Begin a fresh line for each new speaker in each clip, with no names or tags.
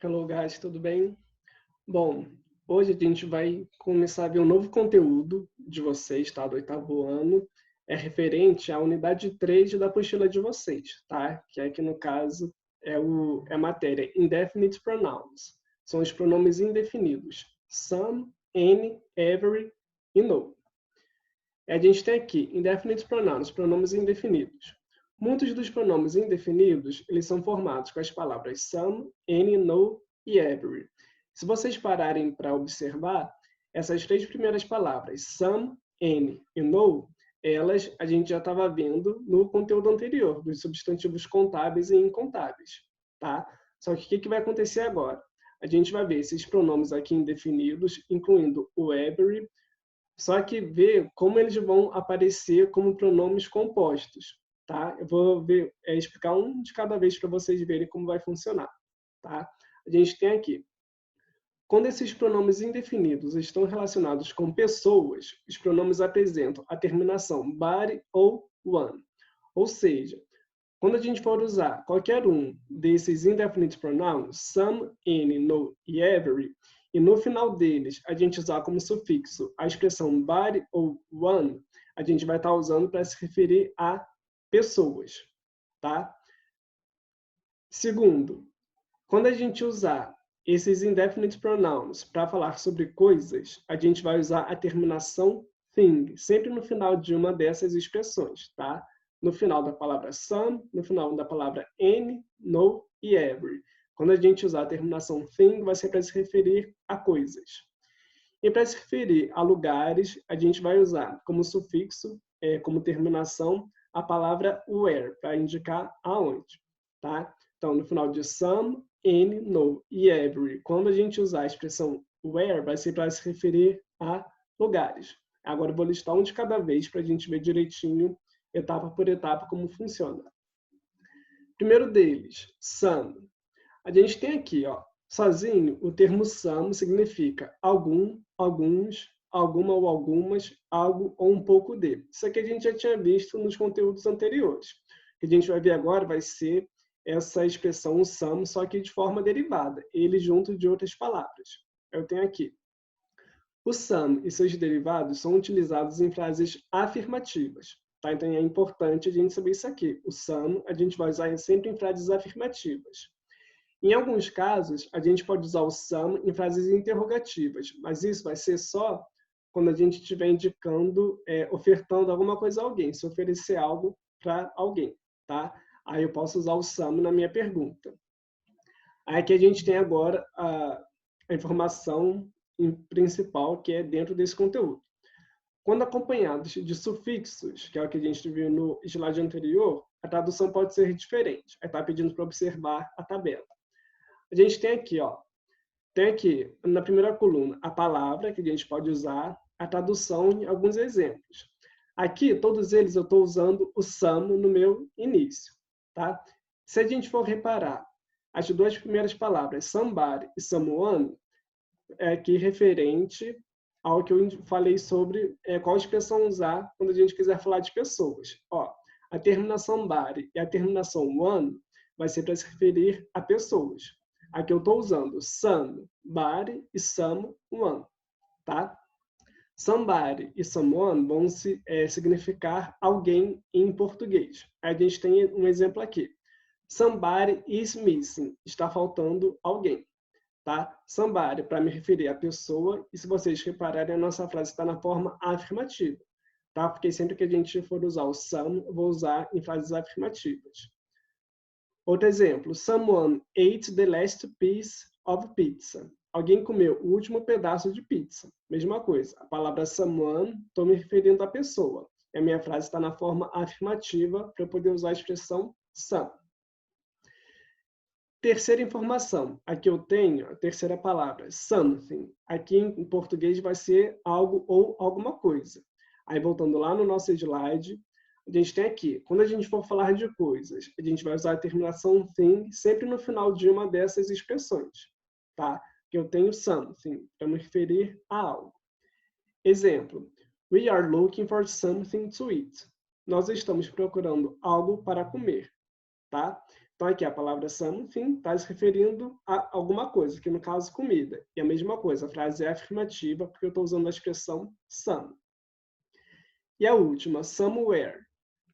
Hello, guys, tudo bem? Bom, hoje a gente vai começar a ver um novo conteúdo de vocês, tá? Do oitavo ano. É referente à unidade 3 da apostila de vocês, tá? Que aqui no caso é a matéria Indefinite Pronouns. São os pronomes indefinidos. Some, any, every e no. A gente tem aqui Indefinite Pronouns, pronomes indefinidos. Muitos dos pronomes indefinidos, eles são formados com as palavras some, any, no e every. Se vocês pararem para observar, essas três primeiras palavras, some, any e no, elas a gente já estava vendo no conteúdo anterior, dos substantivos contábeis e incontáveis, tá? Só que o que vai acontecer agora? A gente vai ver esses pronomes aqui indefinidos, incluindo o every, só que ver como eles vão aparecer como pronomes compostos, tá? Eu vou explicar um de cada vez para vocês verem como vai funcionar, tá? A gente tem aqui, quando esses pronomes indefinidos estão relacionados com pessoas, os pronomes apresentam a terminação body ou one. Ou seja, quando a gente for usar qualquer um desses indefinite pronouns, some, any, no e every, e no final deles a gente usar como sufixo a expressão body ou one, a gente vai estar usando para se referir a pessoas, tá? Segundo, quando a gente usar esses indefinite pronouns para falar sobre coisas, a gente vai usar a terminação thing, sempre no final de uma dessas expressões, tá? No final da palavra some, no final da palavra any, no e every. Quando a gente usar a terminação thing, vai ser para se referir a coisas. E para se referir a lugares, a gente vai usar como sufixo, como terminação, a palavra where, para indicar aonde, tá? Então, no final de some, any, no e every, quando a gente usar a expressão where, vai ser para se referir a lugares. Agora eu vou listar um de cada vez para a gente ver direitinho, etapa por etapa, como funciona. Primeiro deles, some. A gente tem aqui, ó, sozinho, o termo some significa algum, alguns, alguma ou algumas, algo ou um pouco de. Isso aqui a gente já tinha visto nos conteúdos anteriores. O que a gente vai ver agora vai ser essa expressão some, só que de forma derivada, ele junto de outras palavras. Eu tenho aqui. O some e seus derivados são utilizados em frases afirmativas. Tá? Então é importante a gente saber isso aqui. O some a gente vai usar sempre em frases afirmativas. Em alguns casos, a gente pode usar o some em frases interrogativas, mas isso vai ser só quando a gente estiver indicando, ofertando alguma coisa a alguém, se oferecer algo para alguém, tá? Aí eu posso usar o some na minha pergunta. Aí aqui a gente tem agora a informação principal que é dentro desse conteúdo. Quando acompanhados de sufixos, que é o que a gente viu no slide anterior, a tradução pode ser diferente. Aí está pedindo para observar a tabela. A gente tem aqui, ó, tem aqui na primeira coluna a palavra que a gente pode usar, a tradução em alguns exemplos. Aqui, todos eles eu estou usando o some no meu início, tá? Se a gente for reparar, as duas primeiras palavras, somebody e someone, é aqui referente ao que eu falei sobre qual expressão usar quando a gente quiser falar de pessoas. Ó, a terminação body e a terminação one vai ser para se referir a pessoas. Aqui eu estou usando somebody e someone, tá? Somebody e someone vão significar alguém em português. A gente tem um exemplo aqui. Somebody is missing. Está faltando alguém. Tá? Somebody, para me referir à pessoa. E se vocês repararem, a nossa frase está na forma afirmativa. Tá? Porque sempre que a gente for usar o some, eu vou usar em frases afirmativas. Outro exemplo, someone ate the last piece of pizza. Alguém comeu o último pedaço de pizza. Mesma coisa, a palavra someone, estou me referindo à pessoa. E a minha frase está na forma afirmativa para eu poder usar a expressão some. Terceira informação, aqui eu tenho a terceira palavra, something. Aqui em português vai ser algo ou alguma coisa. Aí voltando lá no nosso slide, a gente tem aqui, quando a gente for falar de coisas, a gente vai usar a terminação thing sempre no final de uma dessas expressões, tá? Que eu tenho something, para me referir a algo. Exemplo, we are looking for something to eat. Nós estamos procurando algo para comer, tá? Então, aqui a palavra something está se referindo a alguma coisa, que no caso, comida. E a mesma coisa, a frase é afirmativa, porque eu estou usando a expressão some. E a última, somewhere.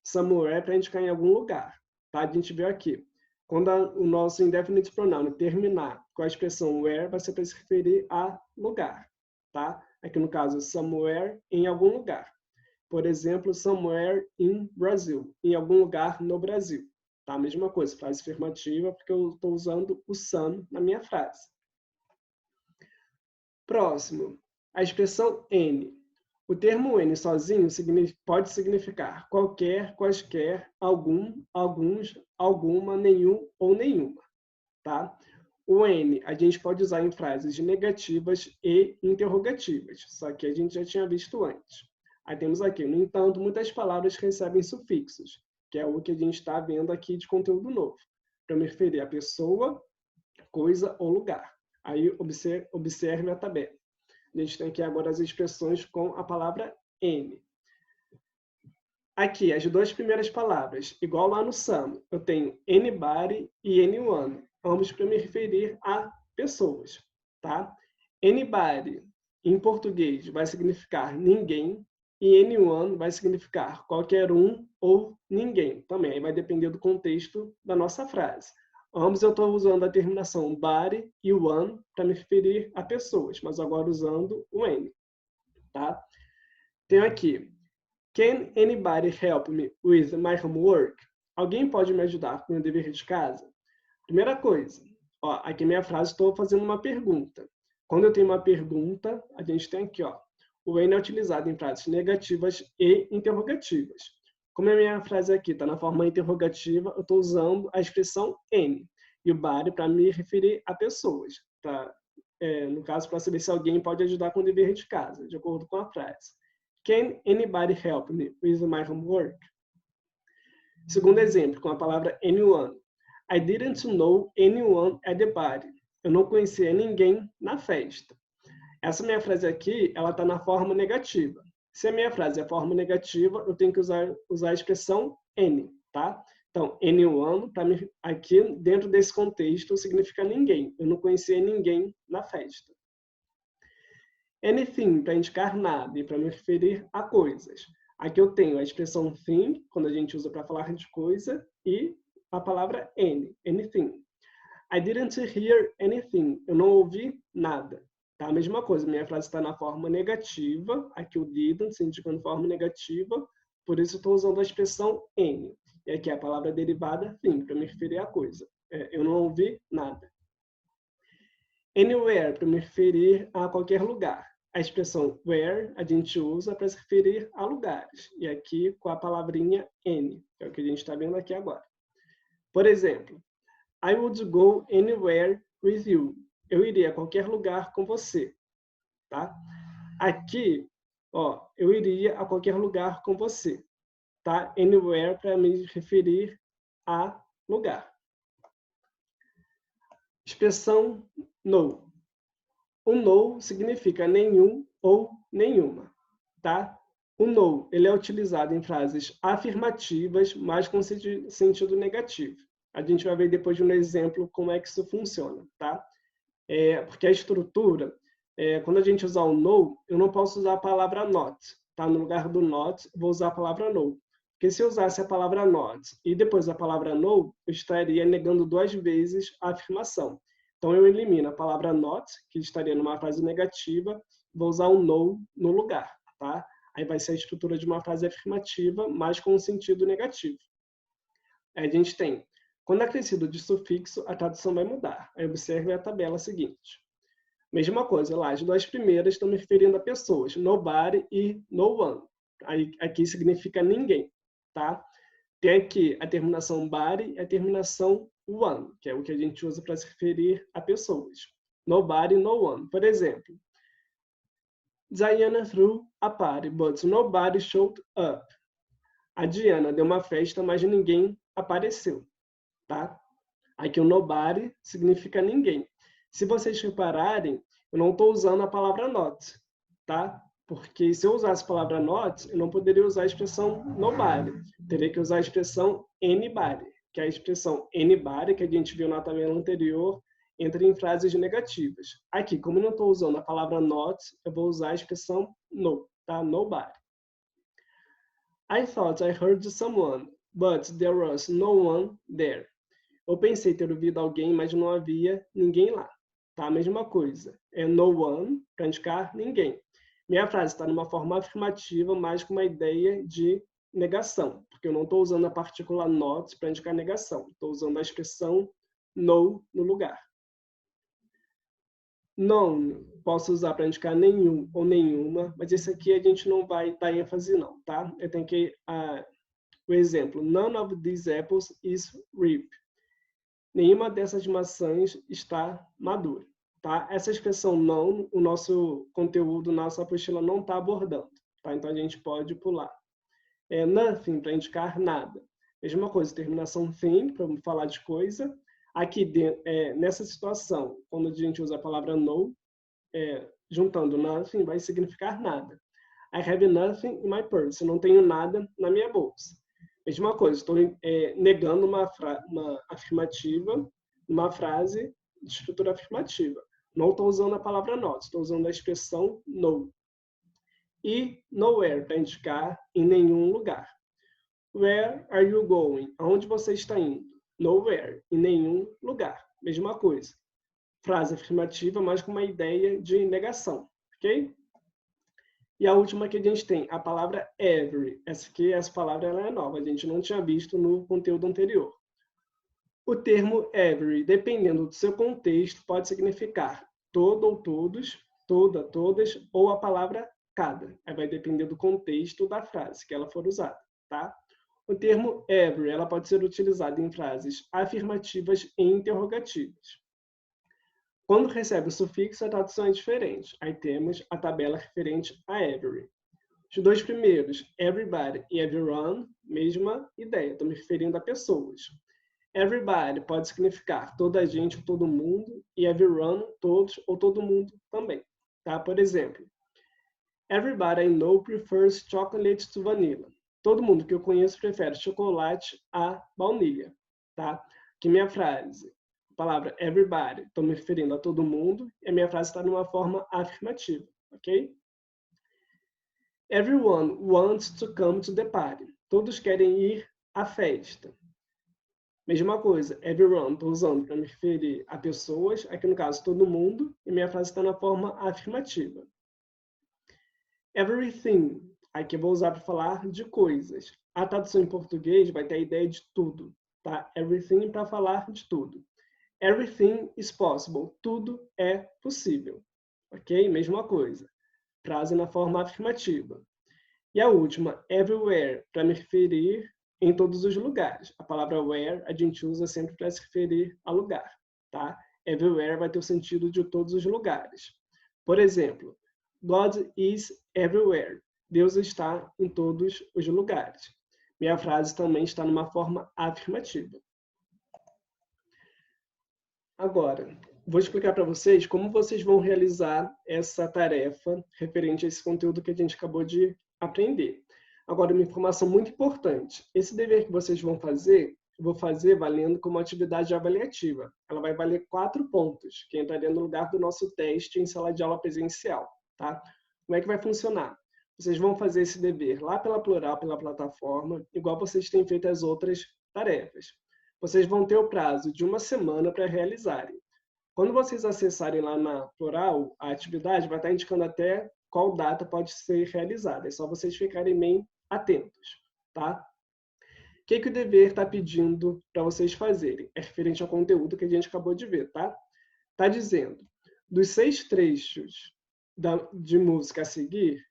Somewhere é para indicar em algum lugar. Tá? A gente viu aqui. Quando o nosso indefinite pronoun terminar com a expressão where, vai ser para se referir a lugar. Tá? Aqui no caso, somewhere, em algum lugar. Por exemplo, somewhere in Brazil, em algum lugar no Brasil. Tá? A mesma coisa, frase afirmativa, porque eu estou usando o some na minha frase. Próximo, a expressão N. O termo N sozinho pode significar qualquer, quaisquer, algum, alguns, alguma, nenhum ou nenhuma. Tá? O N a gente pode usar em frases negativas e interrogativas, só que a gente já tinha visto antes. Aí temos aqui, no entanto, muitas palavras recebem sufixos, que é o que a gente está vendo aqui de conteúdo novo, para me referir a pessoa, coisa ou lugar. Aí observe a tabela. A gente tem aqui agora as expressões com a palavra N. Aqui, as duas primeiras palavras, igual lá no some, eu tenho anybody e anyone, ambos para me referir a pessoas. Tá? Anybody, em português, vai significar ninguém, e anyone vai significar qualquer um ou ninguém. Também vai depender do contexto da nossa frase. Ambos eu estou usando a terminação body e one para me referir a pessoas, mas agora usando o N. Tá? Tenho aqui, can anybody help me with my homework? Alguém pode me ajudar com o dever de casa? Primeira coisa, ó, aqui minha frase estou fazendo uma pergunta. Quando eu tenho uma pergunta, a gente tem aqui, ó, o N é utilizado em frases negativas e interrogativas. Como a minha frase aqui está na forma interrogativa, eu estou usando a expressão N. E o body para me referir a pessoas. No caso, para saber se alguém pode ajudar com o dever de casa, de acordo com a frase. Can anybody help me with my homework? Segundo exemplo, com a palavra anyone. I didn't know anyone at the party. Eu não conhecia ninguém na festa. Essa minha frase aqui, ela está na forma negativa. Se a minha frase é forma negativa, eu tenho que usar a expressão any, tá? Então, anyone, para mim, aqui dentro desse contexto, significa ninguém. Eu não conhecia ninguém na festa. Anything, para indicar nada e para me referir a coisas. Aqui eu tenho a expressão thing, quando a gente usa para falar de coisa, e a palavra anything. I didn't hear anything. Eu não ouvi nada. Tá? A mesma coisa, minha frase está na forma negativa, aqui o didn't, se indicando forma negativa, por isso estou usando a expressão any. E aqui a palavra derivada thing, para me referir a coisa. Eu não ouvi nada. Anywhere, para me referir a qualquer lugar. A expressão where a gente usa para se referir a lugares. E aqui com a palavrinha any, que é o que a gente está vendo aqui agora. Por exemplo, I would go anywhere with you. Eu iria a qualquer lugar com você. Tá? Aqui, ó, eu iria a qualquer lugar com você. Tá? Anywhere para me referir a lugar. Expressão no. O no significa nenhum ou nenhuma. Tá? O no ele é utilizado em frases afirmativas, mas com sentido negativo. A gente vai ver depois de um exemplo como é que isso funciona. Tá? Porque a estrutura, quando a gente usar o no, eu não posso usar a palavra not. Tá? No lugar do not, vou usar a palavra no. Porque se eu usasse a palavra not e depois a palavra no, eu estaria negando duas vezes a afirmação. Então, eu elimino a palavra not, que estaria numa frase negativa, vou usar o no no lugar. Tá? Aí vai ser a estrutura de uma frase afirmativa, mas com um sentido negativo. Aí a gente tem, quando é acrescido de sufixo, a tradução vai mudar. Aí observe a tabela seguinte. Mesma coisa, lá, as duas primeiras estão me referindo a pessoas, nobody e no one. Aí, aqui significa ninguém. Tá? Tem aqui a terminação body e a terminação one, que é o que a gente usa para se referir a pessoas. Nobody, no one. Por exemplo, Diana threw a party, but nobody showed up. A Diana deu uma festa, mas ninguém apareceu. Tá? Aqui o nobody significa ninguém. Se vocês repararem, eu não estou usando a palavra not. Tá? Porque se eu usasse a palavra not, eu não poderia usar a expressão nobody. Teria que usar a expressão anybody. que é a expressão anybody, que a gente viu na tabela anterior, entra em frases negativas. Aqui, como eu não estou usando a palavra not, eu vou usar a expressão no, tá? Nobody. I thought I heard someone, but there was no one there. Eu pensei ter ouvido alguém, mas não havia ninguém lá. Tá? A mesma coisa. É no one, para indicar ninguém. Minha frase está numa forma afirmativa, mas com uma ideia de negação, porque eu não estou usando a partícula not para indicar negação. Estou usando a expressão no no lugar. Não posso usar para indicar nenhum ou nenhuma, mas esse aqui a gente não vai dar ênfase não, tá? Eu tenho que o exemplo, none of these apples is ripe. Nenhuma dessas maçãs está madura, tá? Essa expressão não, o nosso conteúdo, nossa apostila não está abordando, tá? Então a gente pode pular. Nothing para indicar nada. Mesma coisa, terminação thing para falar de coisa. Aqui, nessa situação, quando a gente usa a palavra no, juntando nothing, vai significar nada. I have nothing in my purse. Eu não tenho nada na minha bolsa. Mesma coisa, estou negando uma afirmativa, uma frase de estrutura afirmativa. Não estou usando a palavra not, estou usando a expressão no. E nowhere, para indicar em nenhum lugar. Where are you going? Aonde você está indo? Nowhere, em nenhum lugar. Mesma coisa. Frase afirmativa, mas com uma ideia de negação, ok? E a última que a gente tem, a palavra every. Essa palavra ela é nova, a gente não tinha visto no conteúdo anterior. O termo every, dependendo do seu contexto, pode significar todo ou todos, toda, todas, ou a palavra cada. Aí vai depender do contexto da frase que ela for usada, tá? O termo every, ela pode ser utilizada em frases afirmativas e interrogativas. Quando recebe o sufixo, a tradução é diferente. Aí temos a tabela referente a every. Os dois primeiros, everybody e everyone, mesma ideia, estou me referindo a pessoas. Everybody pode significar toda a gente ou todo mundo, e everyone, todos ou todo mundo também. Tá? Por exemplo, everybody I know prefers chocolate to vanilla. Todo mundo que eu conheço prefere chocolate a baunilha. Tá? Que minha frase, a palavra everybody, estou me referindo a todo mundo, e a minha frase está numa forma afirmativa, ok? Everyone wants to come to the party. Todos querem ir à festa. Mesma coisa, everyone, estou usando para me referir a pessoas, aqui no caso todo mundo, e minha frase está na forma afirmativa. Everything, aqui eu vou usar para falar de coisas. A tradução em português vai ter a ideia de tudo, tá? Everything para falar de tudo. Everything is possible, tudo é possível, ok? Mesma coisa, frase na forma afirmativa. E a última, everywhere, para me referir em todos os lugares. A palavra where a gente usa sempre para se referir a lugar, tá? Everywhere vai ter o sentido de todos os lugares. Por exemplo, God is everywhere. Deus está em todos os lugares. Minha frase também está numa forma afirmativa. Agora, vou explicar para vocês como vocês vão realizar essa tarefa referente a esse conteúdo que a gente acabou de aprender. Agora, uma informação muito importante. Esse dever que vocês vão fazer, eu vou fazer valendo como atividade avaliativa. Ela vai valer 4 pontos, que entraria no lugar do nosso teste em sala de aula presencial. Tá? Como é que vai funcionar? Vocês vão fazer esse dever lá pela Plural, pela plataforma, igual vocês têm feito as outras tarefas. Vocês vão ter o prazo de 1 semana para realizarem. Quando vocês acessarem lá na Plural, a atividade vai estar indicando até qual data pode ser realizada. É só vocês ficarem bem atentos, tá? O que o dever está pedindo para vocês fazerem? É referente ao conteúdo que a gente acabou de ver, tá? Está dizendo, dos 6 trechos de música a seguir,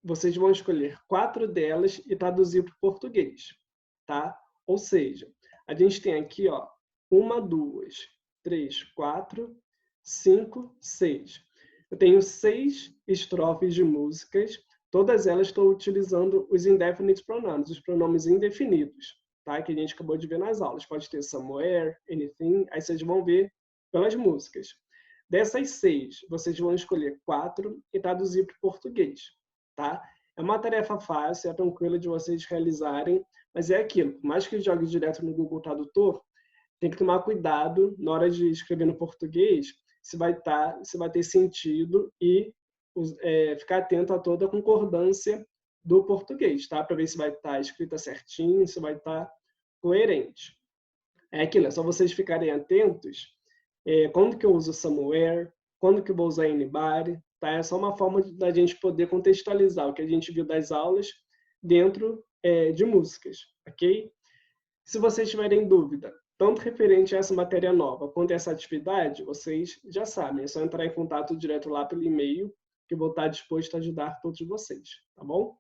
vocês vão escolher 4 delas e traduzir para o português, tá? Ou seja, a gente tem aqui, ó, 1, 2, 3, 4, 5, 6. Eu tenho 6 estrofes de músicas, todas elas estão utilizando os indefinite pronouns, os pronomes indefinidos, tá? Que a gente acabou de ver nas aulas. Pode ter somewhere, anything, aí vocês vão ver pelas músicas. Dessas 6, vocês vão escolher 4 e traduzir para o português, tá? É uma tarefa fácil, é tranquila de vocês realizarem, Mas é aquilo, por mais que jogue direto no Google Tradutor, tem que tomar cuidado na hora de escrever no português, se vai ter sentido e ficar atento a toda a concordância do português, tá? Para ver se vai estar escrita certinho, se vai estar coerente. É aquilo, é só vocês ficarem atentos. Quando que eu uso somewhere, quando que eu vou usar anybody, tá? É só uma forma da gente poder contextualizar o que a gente viu das aulas dentro de músicas, ok? Se vocês tiverem dúvida, tanto referente a essa matéria nova quanto a essa atividade, vocês já sabem, é só entrar em contato direto lá pelo e-mail, que eu vou estar disposto a ajudar todos vocês, tá bom?